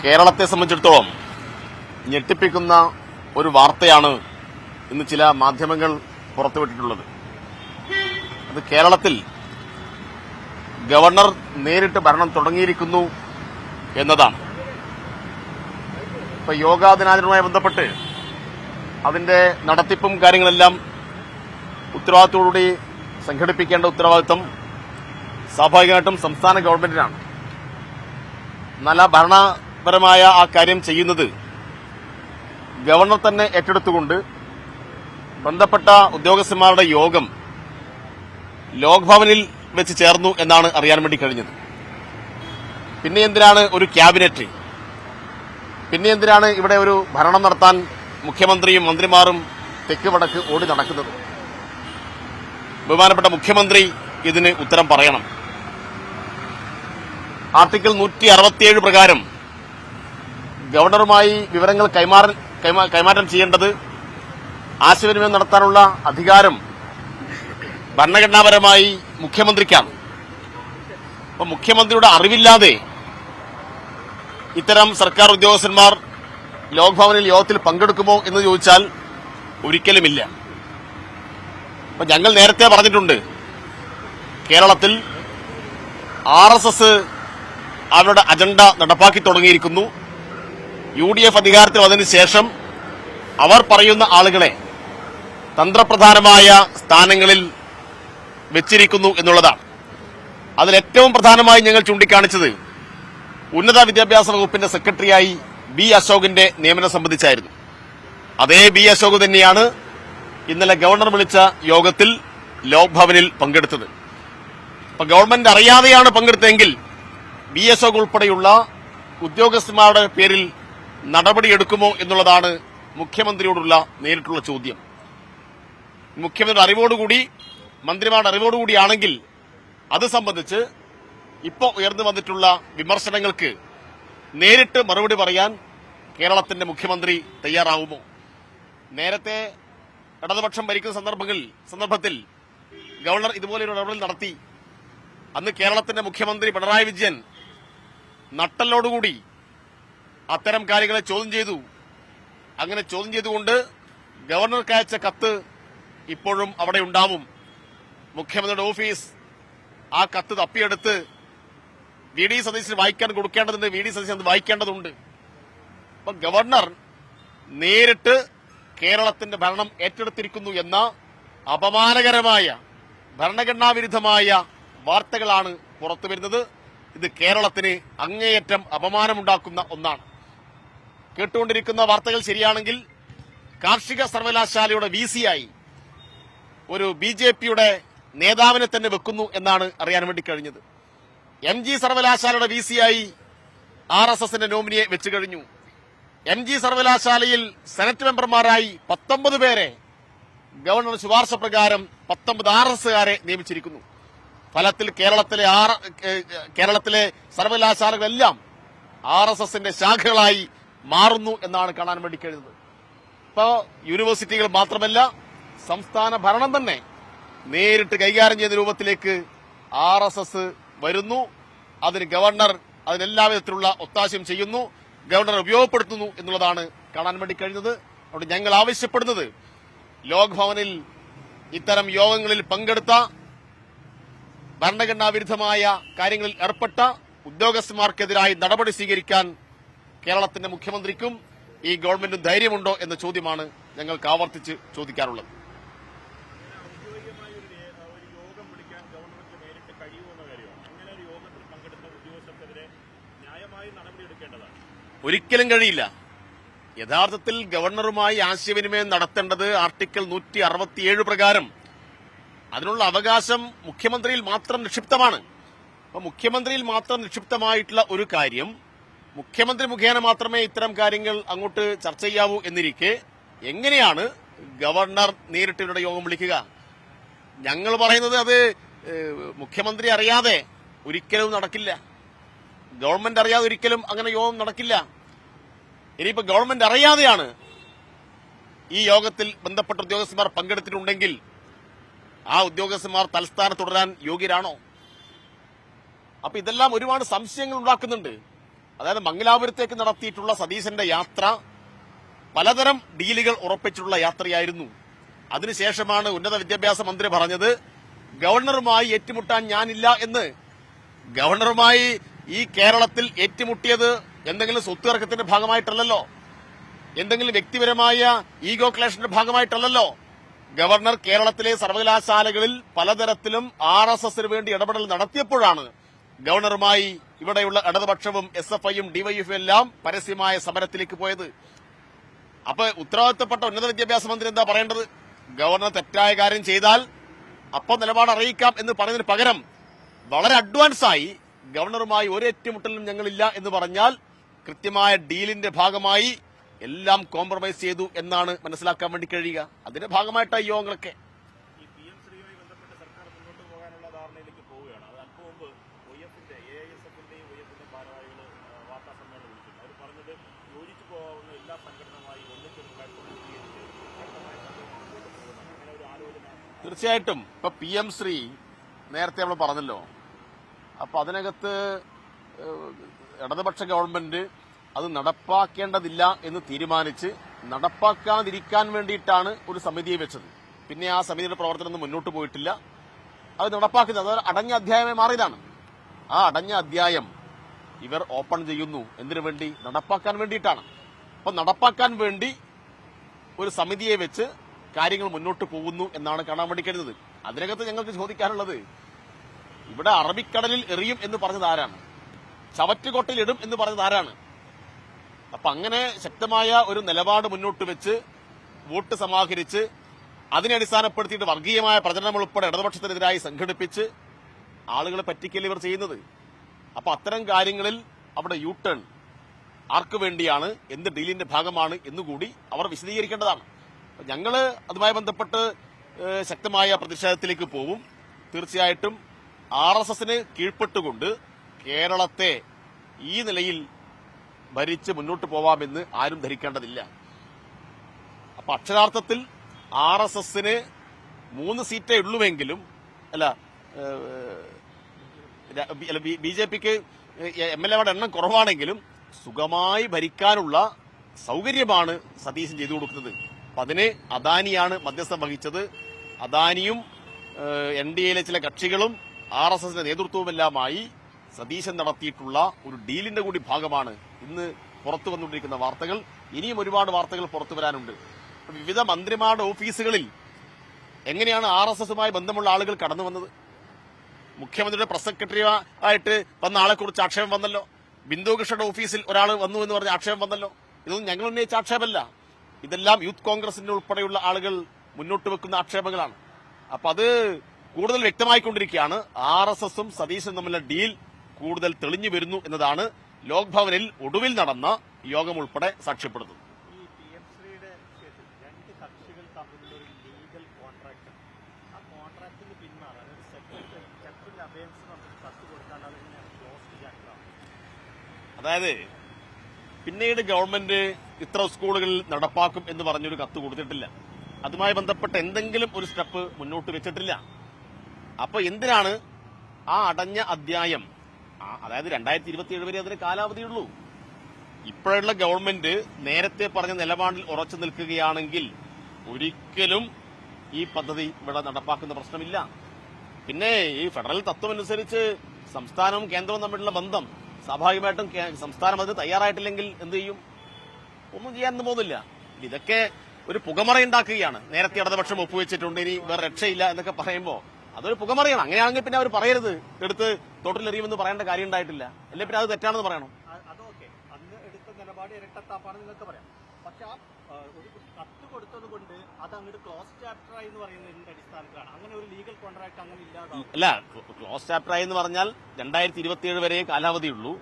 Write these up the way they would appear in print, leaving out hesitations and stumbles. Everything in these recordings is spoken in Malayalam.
കേരളത്തെ സംബന്ധിച്ചിടത്തോളം ഞെട്ടിപ്പിക്കുന്ന ഒരു വാർത്തയാണ് ഇന്ന് ചില മാധ്യമങ്ങൾ പുറത്തുവിട്ടിട്ടുള്ളത്. അത് കേരളത്തിൽ ഗവർണർ നേരിട്ട് ഭരണം തുടങ്ങിയിരിക്കുന്നു എന്നതാണ്. ഇപ്പൊ യോഗാ ദിനാചരണവുമായി ബന്ധപ്പെട്ട് അതിന്റെ നടത്തിപ്പും കാര്യങ്ങളെല്ലാം ഉത്തരവാദിത്തത്തോടുകൂടി സംഘടിപ്പിക്കേണ്ട ഉത്തരവാദിത്തം സ്വാഭാവികമായിട്ടും സംസ്ഥാന ഗവൺമെന്റിനാണ്. നല്ല ഭരണപരമായ ആ കാര്യം ചെയ്യുന്നത് ഗവർണർ തന്നെ ഏറ്റെടുത്തുകൊണ്ട് ബന്ധപ്പെട്ട ഉദ്യോഗസ്ഥന്മാരുടെ യോഗം ലോക്ഭവനിൽ വെച്ച് ചേർന്നു എന്നാണ് അറിയാൻ വേണ്ടി കഴിഞ്ഞത്. പിന്നെ എന്തിനാണ് ഒരു ക്യാബിനറ്റ്? പിന്നെ എന്തിനാണ് ഇവിടെ ഒരു ഭരണം നടത്താൻ മുഖ്യമന്ത്രിയും മന്ത്രിമാരും തെക്ക് വടക്ക് ഓടി നടക്കുന്നത്? ബഹുമാനപ്പെട്ട മുഖ്യമന്ത്രി ഇതിന് ഉത്തരം പറയണം. ആർട്ടിക്കിൾ 167 പ്രകാരം ഗവർണറുമായി വിവരങ്ങൾ കൈമാറ്റം ചെയ്യേണ്ടത്, ആശയവിനിമയം നടത്താനുള്ള അധികാരം ഭരണഘടനാപരമായി മുഖ്യമന്ത്രിക്കാണ്. അപ്പൊ മുഖ്യമന്ത്രിയുടെ അറിവില്ലാതെ ഇത്തരം സർക്കാർ ഉദ്യോഗസ്ഥന്മാർ ലോക്ഭവനിൽ യോഗത്തിൽ പങ്കെടുക്കുമോ എന്ന് ചോദിച്ചാൽ ഒരിക്കലുമില്ല. അപ്പൊ ഞങ്ങൾ നേരത്തെ പറഞ്ഞിട്ടുണ്ട്, കേരളത്തിൽ RSS അവരുടെ അജണ്ട നടപ്പാക്കി തുടങ്ങിയിരിക്കുന്നു. UDF അധികാരത്തിൽ വന്നതിന് ശേഷം അവർ പറയുന്ന ആളുകളെ തന്ത്രപ്രധാനമായ സ്ഥാനങ്ങളിൽ വെച്ചിരിക്കുന്നു എന്നുള്ളതാണ്. അതിലേറ്റവും പ്രധാനമായി ഞങ്ങൾ ചൂണ്ടിക്കാണിച്ചത് ഉന്നത വിദ്യാഭ്യാസ വകുപ്പിന്റെ സെക്രട്ടറിയായി B. അശോകിന്റെ നിയമനം സംബന്ധിച്ചായിരുന്നു. അതേ B. അശോക് തന്നെയാണ് ഇന്നലെ ഗവർണർ വിളിച്ച യോഗത്തിൽ ലോക്ഭവനിൽ പങ്കെടുത്തത്. അപ്പൊ ഗവൺമെന്റ് അറിയാതെയാണ് പങ്കെടുത്തതെങ്കിൽ B. അശോക് ഉൾപ്പെടെയുള്ള ഉദ്യോഗസ്ഥന്മാരുടെ പേരിൽ നടപടിയെടുക്കുമോ എന്നുള്ളതാണ് മുഖ്യമന്ത്രിയോടുള്ള നേരിട്ടുള്ള ചോദ്യം. മുഖ്യമന്ത്രിയുടെ അറിവോടുകൂടി, മന്ത്രിമാരുടെ അറിവോടുകൂടിയാണെങ്കിൽ അത് സംബന്ധിച്ച് ഇപ്പോൾ ഉയർന്നു വന്നിട്ടുള്ള വിമർശനങ്ങൾക്ക് നേരിട്ട് മറുപടി പറയാൻ കേരളത്തിന്റെ മുഖ്യമന്ത്രി തയ്യാറാവുമോ? നേരത്തെ ഇടതുപക്ഷം ഭരിക്കുന്ന സന്ദർഭത്തിൽ ഗവർണർ ഇതുപോലൊരു ഇടപെടൽ നടത്തി. അന്ന് കേരളത്തിന്റെ മുഖ്യമന്ത്രി പിണറായി വിജയൻ നട്ടലോടുകൂടി അത്തരം കാര്യങ്ങളെ ചോദ്യം ചെയ്തു. അങ്ങനെ ചോദ്യം ചെയ്തുകൊണ്ട് ഗവർണർക്ക് അയച്ച കത്ത് ഇപ്പോഴും അവിടെ ഉണ്ടാവും. മുഖ്യമന്ത്രിയുടെ ഓഫീസ് ആ കത്ത് തപ്പിയെടുത്ത് VD സതീശന് വായിക്കാൻ കൊടുക്കേണ്ടതുണ്ട്. VD സതീശൻ അത് വായിക്കേണ്ടതുണ്ട്. അപ്പൊ ഗവർണർ നേരിട്ട് കേരളത്തിന്റെ ഭരണം ഏറ്റെടുത്തിരിക്കുന്നു എന്ന അപമാനകരമായ, ഭരണഘടനാ വിരുദ്ധമായ വാർത്തകളാണ് പുറത്തുവരുന്നത്. ഇത് കേരളത്തിന് അങ്ങേയറ്റം അപമാനമുണ്ടാക്കുന്ന ഒന്നാണ്. കേട്ടുകൊണ്ടിരിക്കുന്ന വാർത്തകൾ ശരിയാണെങ്കിൽ കാർഷിക സർവകലാശാലയുടെ VC ആയി ഒരു BJPയുടെ നേതാവിനെ തന്നെ വെക്കുന്നു എന്നാണ് അറിയാൻ വേണ്ടി കഴിഞ്ഞത്. MG സർവകലാശാലയുടെ VC ആയി RSSന്റെ നോമിനിയെ വെച്ചു കഴിഞ്ഞു. MG സർവകലാശാലയിൽ സെനറ്റ് മെമ്പർമാരായി 19 പേരെ ഗവർണർ ശുപാർശ പ്രകാരം 19 RSSകാരെ നിയമിച്ചിരിക്കുന്നു. ഫലത്തിൽ കേരളത്തിലെ സർവകലാശാലകളെല്ലാം RSSന്റെ ശാഖകളായി മാറുന്നു എന്നാണ് കാണാൻ വേണ്ടി കഴിയുന്നത്. ഇപ്പോ യൂണിവേഴ്സിറ്റികൾ മാത്രമല്ല, സംസ്ഥാന ഭരണം തന്നെ നേരിട്ട് കൈകാര്യം ചെയ്യുന്ന രൂപത്തിലേക്ക് RSS വരുന്നു. അതിന് ഗവർണർ അതിനെല്ലാ വിധത്തിലുള്ള ഒത്താശയും ചെയ്യുന്നു, ഗവർണർ ഉപയോഗപ്പെടുത്തുന്നു എന്നുള്ളതാണ് കാണാൻ വേണ്ടി കഴിഞ്ഞത്. അതുകൊണ്ട് ഞങ്ങൾ ആവശ്യപ്പെടുന്നത്, ലോക്ഭവനിൽ ഇത്തരം യോഗങ്ങളിൽ പങ്കെടുത്ത, ഭരണഘടനാ വിരുദ്ധമായ കാര്യങ്ങളിൽ ഏർപ്പെട്ട ഉദ്യോഗസ്ഥന്മാർക്കെതിരായി നടപടി സ്വീകരിക്കാൻ കേരളത്തിന്റെ മുഖ്യമന്ത്രിക്കും ഈ ഗവൺമെന്റിനും ധൈര്യമുണ്ടോ എന്ന ചോദ്യമാണ് ഞങ്ങൾക്ക് ആവർത്തിച്ച് ചോദിക്കാറുള്ളത്. ഒരിക്കലും കഴിയില്ല. യഥാർത്ഥത്തിൽ ഗവർണറുമായി ആശയവിനിമയം നടത്തേണ്ടത് ആർട്ടിക്കിൾ 167 പ്രകാരം. അതിനുള്ള അവകാശം മുഖ്യമന്ത്രിയിൽ മാത്രം നിക്ഷിപ്തമാണ്. അപ്പൊ മുഖ്യമന്ത്രിയിൽ മാത്രം നിക്ഷിപ്തമായിട്ടുള്ള ഒരു കാര്യം മുഖ്യമന്ത്രി മുഖേന മാത്രമേ ഇത്തരം കാര്യങ്ങൾ അങ്ങോട്ട് ചർച്ച ചെയ്യാവൂ എന്നിരിക്കെ എങ്ങനെയാണ് ഗവർണർ നേരിട്ട് ഇവരുടെ യോഗം വിളിക്കുക? ഞങ്ങൾ പറയുന്നത് അത് മുഖ്യമന്ത്രി അറിയാതെ ഒരിക്കലും നടക്കില്ല. ഗവൺമെന്റ് അറിയാതെ ഒരിക്കലും അങ്ങനെ യോഗം നടക്കില്ല. ഇനിയിപ്പോ ഗവൺമെന്റ് അറിയാതെയാണ് ഈ യോഗത്തിൽ ബന്ധപ്പെട്ട ഉദ്യോഗസ്ഥന്മാർ പങ്കെടുത്തിട്ടുണ്ടെങ്കിൽ ആ ഉദ്യോഗസ്ഥന്മാർ തൽസ്ഥാനം തുടരാൻ യോഗ്യരാണോ? അപ്പൊ ഇതെല്ലാം ഒരുപാട് സംശയങ്ങൾ ഉണ്ടാക്കുന്നുണ്ട്. അതായത് മംഗലാപുരത്തേക്ക് നടത്തിയിട്ടുള്ള സതീശന്റെ യാത്ര പലതരം ഡീലുകൾ ഉറപ്പിച്ചിട്ടുള്ള യാത്രയായിരുന്നു. അതിനുശേഷമാണ് ഉന്നത വിദ്യാഭ്യാസ മന്ത്രി പറഞ്ഞത് ഗവർണറുമായി ഏറ്റുമുട്ടാൻ ഞാനില്ല എന്ന്. ഗവർണറുമായി ഈ കേരളത്തിൽ ഏറ്റുമുട്ടിയത് എന്തെങ്കിലും സ്വത്ത് തർക്കത്തിന്റെ ഭാഗമായിട്ടല്ലല്ലോ, എന്തെങ്കിലും വ്യക്തിപരമായ ഈഗോ ക്ലേഷിന്റെ ഭാഗമായിട്ടല്ലല്ലോ. ഗവർണർ കേരളത്തിലെ സർവകലാശാലകളിൽ പലതരത്തിലും RSSന് വേണ്ടി ഇടപെടൽ നടത്തിയപ്പോഴാണ് ഗവർണറുമായി ഇവിടെയുള്ള ഇടതുപക്ഷവും SFIയും DYFയും എല്ലാം പരസ്യമായ സമരത്തിലേക്ക് പോയത്. അപ്പൊ ഉത്തരവാദിത്തപ്പെട്ട ഉന്നത വിദ്യാഭ്യാസ മന്ത്രി എന്താ പറയേണ്ടത്? ഗവർണർ തെറ്റായ കാര്യം ചെയ്താൽ അപ്പം നിലപാട് അറിയിക്കാം എന്ന് പറയുന്നതിന് പകരം വളരെ അഡ്വാൻസായി ഗവർണറുമായി ഒരു ഏറ്റുമുട്ടലും ഞങ്ങളില്ല എന്ന് പറഞ്ഞാൽ കൃത്യമായ ഡീലിന്റെ ഭാഗമായി എല്ലാം കോംപ്രമൈസ് ചെയ്തു എന്നാണ് മനസ്സിലാക്കാൻ വേണ്ടി കഴിയുക. അതിന്റെ ഭാഗമായിട്ടാണ് ഈ യോഗങ്ങളൊക്കെ. തീർച്ചയായിട്ടും ഇപ്പൊ PM ശ്രീ നേരത്തെ നമ്മൾ പറഞ്ഞല്ലോ. അപ്പൊ അതിനകത്ത് ഇടതുപക്ഷ ഗവൺമെന്റ് അത് നടപ്പാക്കേണ്ടതില്ല എന്ന് തീരുമാനിച്ച് നടപ്പാക്കാതിരിക്കാൻ വേണ്ടിയിട്ടാണ് ഒരു സമിതിയെ വെച്ചത്. പിന്നെ ആ സമിതിയുടെ പ്രവർത്തനം മുന്നോട്ട് പോയിട്ടില്ല. അത് നടപ്പാക്കുന്നത് അത് അടഞ്ഞ അധ്യായമായി മാറിയതാണ്. ആ അടഞ്ഞ അധ്യായം ഇവർ ഓപ്പൺ ചെയ്യുന്നു. എന്തിനു വേണ്ടി? നടപ്പാക്കാൻ വേണ്ടിയിട്ടാണ്. അപ്പൊ നടപ്പാക്കാൻ വേണ്ടി ഒരു സമിതിയെ വെച്ച് കാര്യങ്ങൾ മുന്നോട്ട് പോകുന്നു എന്നാണ് കാണാൻ വേണ്ടി കഴിയുന്നത്. അതിനകത്ത് ഞങ്ങൾക്ക് ചോദിക്കാനുള്ളത്, ഇവിടെ അറബിക്കടലിൽ എറിയും എന്ന് പറഞ്ഞത് ആരാണ്? ചവറ്റുകൊട്ടയിൽ ഇടും എന്ന് പറഞ്ഞത് ആരാണ്? അപ്പൊ അങ്ങനെ ശക്തമായ ഒരു നിലപാട് മുന്നോട്ട് വെച്ച് വോട്ട് സമാഹരിച്ച് അതിനെ അടിസ്ഥാനപ്പെടുത്തിയിട്ട് വർഗീയമായ പ്രചരണം ഉൾപ്പെടെ ഇടതുപക്ഷത്തിനെതിരായി സംഘടിപ്പിച്ച് ആളുകളെ പറ്റിക്കല് ഇവർ ചെയ്യുന്നത്. അപ്പൊ അത്തരം കാര്യങ്ങളിൽ അവിടെ യു-ടേൺ ആർക്ക് വേണ്ടിയാണ്, എന്ത് ഡീലിന്റെ ഭാഗമാണ് എന്നുകൂടി അവർ വിശദീകരിക്കേണ്ടതാണ്. ഞങ്ങള് അതുമായി ബന്ധപ്പെട്ട് ശക്തമായ പ്രതിഷേധത്തിലേക്ക് പോവും. തീർച്ചയായിട്ടും RSSന് കീഴ്പ്പെട്ടുകൊണ്ട് കേരളത്തെ ഈ നിലയിൽ ഭരിച്ച് മുന്നോട്ട് പോവാമെന്ന് ആരും ധരിക്കേണ്ടതില്ല. അപ്പൊ അക്ഷരാർത്ഥത്തിൽ RSSന് 3 സീറ്റേ ഉള്ളുവെങ്കിലും BJPക്ക് MLAയുടെ എണ്ണം കുറവാണെങ്കിലും സുഖമായി ഭരിക്കാനുള്ള സൗകര്യമാണ് സതീശൻ ചെയ്തു കൊടുക്കുന്നത്. അപ്പൊ അതിന് അദാനിയാണ് മധ്യസ്ഥം വഹിച്ചത്. അദാനിയും NDAയിലെ ചില കക്ഷികളും RSSന്റെ നേതൃത്വവുമെല്ലാമായി സതീശൻ നടത്തിയിട്ടുള്ള ഒരു ഡീലിന്റെ കൂടി ഭാഗമാണ് ഇന്ന് പുറത്തു വന്നുകൊണ്ടിരിക്കുന്ന വാർത്തകൾ. ഇനിയും ഒരുപാട് വാർത്തകൾ പുറത്തു വരാനുണ്ട്. വിവിധ മന്ത്രിമാരുടെ ഓഫീസുകളിൽ എങ്ങനെയാണ് RSSുമായി ബന്ധമുള്ള ആളുകൾ കടന്നു വന്നത്? മുഖ്യമന്ത്രിയുടെ പ്രസ് സെക്രട്ടറി ആയിട്ട് വന്ന ആളെക്കുറിച്ച് ആക്ഷേപം വന്നല്ലോ. ബിന്ദു കൃഷ്ണയുടെ ഓഫീസിൽ ഒരാൾ വന്നു എന്ന് പറഞ്ഞ ആക്ഷേപം വന്നല്ലോ. ഇതൊന്നും ഞങ്ങൾ ഉന്നയിച്ച ആക്ഷേപമല്ല. ഇതെല്ലാം യൂത്ത് കോൺഗ്രസിന്റെ ഉൾപ്പെടെയുള്ള ആളുകൾ മുന്നോട്ട് വെക്കുന്ന ആക്ഷേപങ്ങളാണ്. അപ്പൊ അത് കൂടുതൽ വ്യക്തമായിക്കൊണ്ടിരിക്കുകയാണ്. RSSും സതീശനും തമ്മിലുള്ള ഡീൽ കൂടുതൽ തെളിഞ്ഞു വരുന്നു എന്നതാണ് ലോക് ഭവനിൽ ഒടുവിൽ നടന്ന യോഗം ഉൾപ്പെടെ സാക്ഷ്യപ്പെടുത്തുന്നത്. ഈ PM ശ്രീയുടെ കേസിൽ 2 കക്ഷികൾ തമ്മിലുള്ള ഒരു ലീഗൽ കോൺട്രാക്ട്, ആ കോൺട്രാക്ടിന് പിന്മാറാൻ ഒരു സെക്രട്ടറി അബേൻസ് കത്ത് കൊടുത്താൽ അതെങ്ങനെയാണ് ക്ലോസ് ചെയ്യാൻ? അതായത് പിന്നീട് ഗവൺമെന്റ് ഇത്ര സ്കൂളുകളിൽ നടപ്പാക്കും എന്ന് പറഞ്ഞൊരു കത്ത് കൊടുത്തിട്ടില്ല. അതുമായി ബന്ധപ്പെട്ട എന്തെങ്കിലും ഒരു സ്റ്റെപ്പ് മുന്നോട്ട് വെച്ചിട്ടില്ല. അപ്പൊ എന്തിനാണ് ആ അടഞ്ഞ അധ്യായം? അതായത് 2027 വരെ അതിന് കാലാവധിയുള്ളൂ. ഇപ്പോഴുള്ള ഗവൺമെന്റ് നേരത്തെ പറഞ്ഞ നിലപാടിൽ ഉറച്ചു നിൽക്കുകയാണെങ്കിൽ ഒരിക്കലും ഈ പദ്ധതി ഇവിടെ നടപ്പാക്കുന്ന പ്രശ്നമില്ല. പിന്നെ ഈ ഫെഡറൽ തത്വമനുസരിച്ച് സംസ്ഥാനവും കേന്ദ്രവും തമ്മിലുള്ള ബന്ധം സ്വാഭാവികമായിട്ടും സംസ്ഥാനം അതിന് തയ്യാറായിട്ടില്ലെങ്കിൽ എന്ത് ചെയ്യും? ഒന്നും ചെയ്യാനൊന്നും പോകുന്നില്ല. ഇതൊക്കെ ഒരു പുകമറയുണ്ടാക്കുകയാണ്. നേരത്തെ ഇടതുപക്ഷം ഒപ്പുവെച്ചിട്ടുണ്ട്, ഇനി വേറെ രക്ഷയില്ല എന്നൊക്കെ പറയുമ്പോൾ അതൊരു പുകമറിയാണ്. അങ്ങനെയാണെങ്കിൽ പിന്നെ അവർ പറയരുത് എടുത്ത് തോട്ടിലെറിയുമെന്ന് പറയേണ്ട കാര്യം ഉണ്ടായിട്ടില്ല. അല്ലെ പിന്നെ അത് തെറ്റാണെന്ന് പറയണം. അതൊക്കെ അന്ന് എടുത്ത നിലപാട് ഇരട്ടത്താപ്പാണ് നിങ്ങൾക്ക് പറയാം. പക്ഷെ ആ ഒരു കത്ത് കൊടുത്തത് കൊണ്ട് അത് അങ്ങോട്ട് ക്ലോസ് ചാപ്റ്ററായി എന്ന് പറയുന്നതിന്റെ അടിസ്ഥാനത്തിലാണ് അങ്ങനെ ഒരു ലീഗൽ കോൺട്രാക്ട് അങ്ങനെ ഇല്ലാതെ. അല്ല, ക്ലോസ് ചാപ്റ്ററായി എന്ന് പറഞ്ഞാൽ 2027 വരെ കാലാവധിയുള്ളൂ.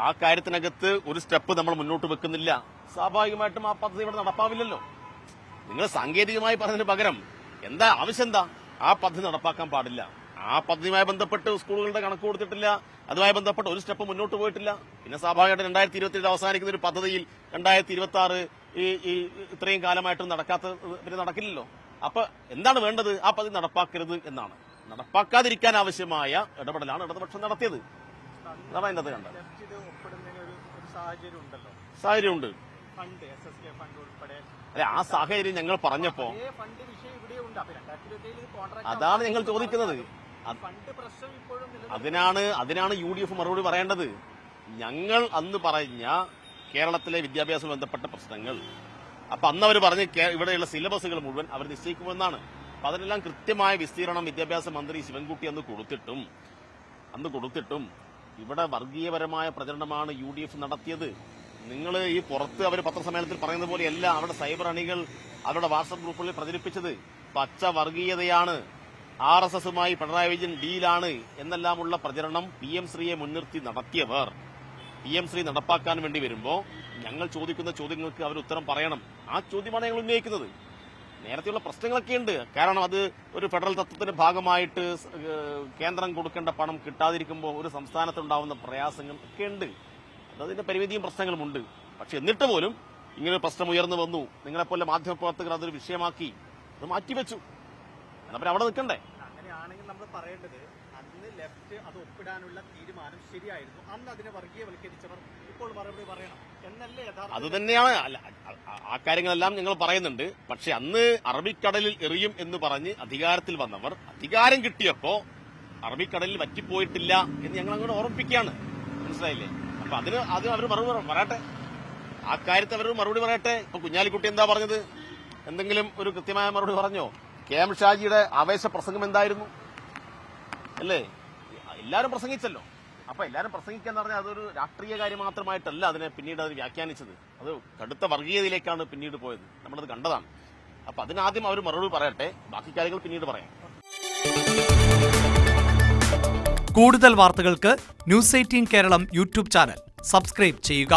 ആ കാര്യത്തിനകത്ത് ഒരു സ്റ്റെപ്പ് നമ്മൾ മുന്നോട്ട് വെക്കുന്നില്ല. സ്വാഭാവികമായിട്ടും ആ പദ്ധതി ഇവിടെ നടപ്പാവില്ലല്ലോ. നിങ്ങൾ സാങ്കേതികമായി പറഞ്ഞതിന് പകരം എന്താ ആവശ്യം? എന്താ? ആ പദ്ധതി നടപ്പാക്കാൻ പാടില്ല. ആ പദ്ധതിയുമായി ബന്ധപ്പെട്ട് സ്കൂളുകളുടെ കണക്ക് കൊടുത്തിട്ടില്ല. അതുമായി ബന്ധപ്പെട്ട് ഒരു സ്റ്റെപ്പ് മുന്നോട്ട് പോയിട്ടില്ല. പിന്നെ സ്വാഭാവികമായിട്ട് 2027 അവസാനിക്കുന്ന ഒരു പദ്ധതിയിൽ 2026 ഈ ഇത്രയും കാലമായിട്ടും നടക്കാത്ത പിന്നെ നടക്കില്ലല്ലോ. അപ്പൊ എന്താണ് വേണ്ടത്? ആ പദ്ധതി നടപ്പാക്കരുത് എന്നാണ്. നടപ്പാക്കാതിരിക്കാൻ ആവശ്യമായ ഇടപെടലാണ് ഇടതുപക്ഷം നടത്തിയത്. അതാണ് അതിനകത്ത് കണ്ടത്. സാഹചര്യമുണ്ട്. ഫണ്ട് SSK ഫണ്ട് ഉൾപ്പെടെ അല്ലെ, ആ സാഹചര്യം ഞങ്ങൾ പറഞ്ഞപ്പോ ഫണ്ട് വിഷയം ഇവിടെയുണ്ട്. അപ്പോൾ 2027 കോൺട്രാക്ട് അതാണ് ഞങ്ങൾ ചോദിക്കുന്നത്. ഫണ്ട് പ്രശ്നം ഇപ്പോഴും അതിനാണ് UDF മറുപടി പറയേണ്ടത്. ഞങ്ങൾ അന്ന് പറഞ്ഞ കേരളത്തിലെ വിദ്യാഭ്യാസവുമായി ബന്ധപ്പെട്ട പ്രശ്നങ്ങൾ, അപ്പൊ അന്ന് അവർ പറഞ്ഞ് ഇവിടെയുള്ള സിലബസുകൾ മുഴുവൻ അവർ നിശ്ചയിക്കുമെന്നാണ്. അപ്പൊ അതിനെല്ലാം കൃത്യമായ വിസ്തീർണം വിദ്യാഭ്യാസ മന്ത്രി ശിവൻകുട്ടി അന്ന് കൊടുത്തിട്ടും ഇവിടെ വർഗീയപരമായ പ്രചരണമാണ് UDF നടത്തിയത്. നിങ്ങൾ ഈ പുറത്ത് അവർ പത്രസമ്മേളനത്തിൽ പറയുന്ന പോലെയല്ല അവരുടെ സൈബർ അണികൾ അവരുടെ വാട്സ്ആപ്പ് ഗ്രൂപ്പുകളിൽ പ്രചരിപ്പിച്ചത്. പച്ച വർഗീയതയാണ്, RSSുമായി പിണറായി വിജയൻ ഡീലാണ് എന്നെല്ലാമുള്ള പ്രചരണം PM ശ്രീയെ മുൻനിർത്തി നടത്തിയവർ PM ശ്രീ നടപ്പാക്കാൻ വേണ്ടി വരുമ്പോൾ ഞങ്ങൾ ചോദിക്കുന്ന ചോദ്യങ്ങൾക്ക് അവർ ഉത്തരം പറയണം. ആ ചോദ്യമാണ് ഞങ്ങൾ ഉന്നയിക്കുന്നത്. നേരത്തെയുള്ള പ്രശ്നങ്ങളൊക്കെ ഉണ്ട്. കാരണം അത് ഒരു ഫെഡറൽ തത്വത്തിന്റെ ഭാഗമായിട്ട് കേന്ദ്രം കൊടുക്കേണ്ട പണം കിട്ടാതിരിക്കുമ്പോൾ ഒരു സംസ്ഥാനത്തുണ്ടാവുന്ന പ്രയാസങ്ങൾ ഒക്കെ ഉണ്ട്. അതിന്റെ പരിമിതിയും പ്രശ്നങ്ങളുമുണ്ട്. പക്ഷെ എന്നിട്ട് പോലും ഇങ്ങനെ പ്രശ്നം ഉയർന്നു വന്നു. നിങ്ങളെപ്പോലെ മാധ്യമപ്രവർത്തകർ അതൊരു വിഷയമാക്കി അത് മാറ്റിവെച്ചു. എന്നപ്പോൾ അവിടെ നിൽക്കണ്ടേ? അങ്ങനെയാണെങ്കിൽ നമ്മൾ പറയേണ്ടത് അന്ന് ലെഫ്റ്റ് അത് ഒപ്പിടാനുള്ള തീരുമാനം ശരിയായിരുന്നു. അന്ന് അതിനെ വർഗീയവൽക്കരിച്ചവർ ഇപ്പോൾ മറുപടി പറയണം എന്നല്ലേ യഥാർത്ഥ. അത് തന്നെയാണ്. ആ കാര്യങ്ങളെല്ലാം ഞങ്ങൾ പറയുന്നുണ്ട്. പക്ഷെ അന്ന് അറബിക്കടലിൽ എറിയും എന്ന് പറഞ്ഞ് അധികാരത്തിൽ വന്നവർ അധികാരം കിട്ടിയപ്പോ അറബിക്കടലിൽ വറ്റിപ്പോയിട്ടില്ല എന്ന് ഞങ്ങൾ അങ്ങോട്ട് ഓർമ്മിപ്പിക്കുകയാണ്. മനസ്സിലായില്ലേ? അപ്പൊ അതിന് അവർ മറുപടി പറയട്ടെ. ആ കാര്യത്തിൽ അവർ മറുപടി പറയട്ടെ. ഇപ്പൊ കുഞ്ഞാലിക്കുട്ടി എന്താ പറഞ്ഞത്? എന്തെങ്കിലും ഒരു കൃത്യമായ മറുപടി പറഞ്ഞോ? KM ഷാജിയുടെ ആവേശ പ്രസംഗം എന്തായിരുന്നു? അല്ലേ, എല്ലാവരും പ്രസംഗിച്ചല്ലോ. അപ്പൊ എല്ലാവരും പ്രസംഗിക്കാന്ന് പറഞ്ഞാൽ അതൊരു രാഷ്ട്രീയ കാര്യം മാത്രമായിട്ടല്ല അതിനെ പിന്നീട് അത് വ്യാഖ്യാനിച്ചത്. അത് കടുത്ത വർഗീയതയിലേക്കാണ് പിന്നീട് പോയത്. നമ്മളത് കണ്ടതാണ്. അപ്പൊ അതിനാദ്യം അവർ മറുപടി പറയട്ടെ, ബാക്കി കാര്യങ്ങൾ പിന്നീട് പറയാം. കൂടുതൽ വാർത്തകൾക്ക് News 18 Keralam YouTube channel subscribe ചെയ്യുക.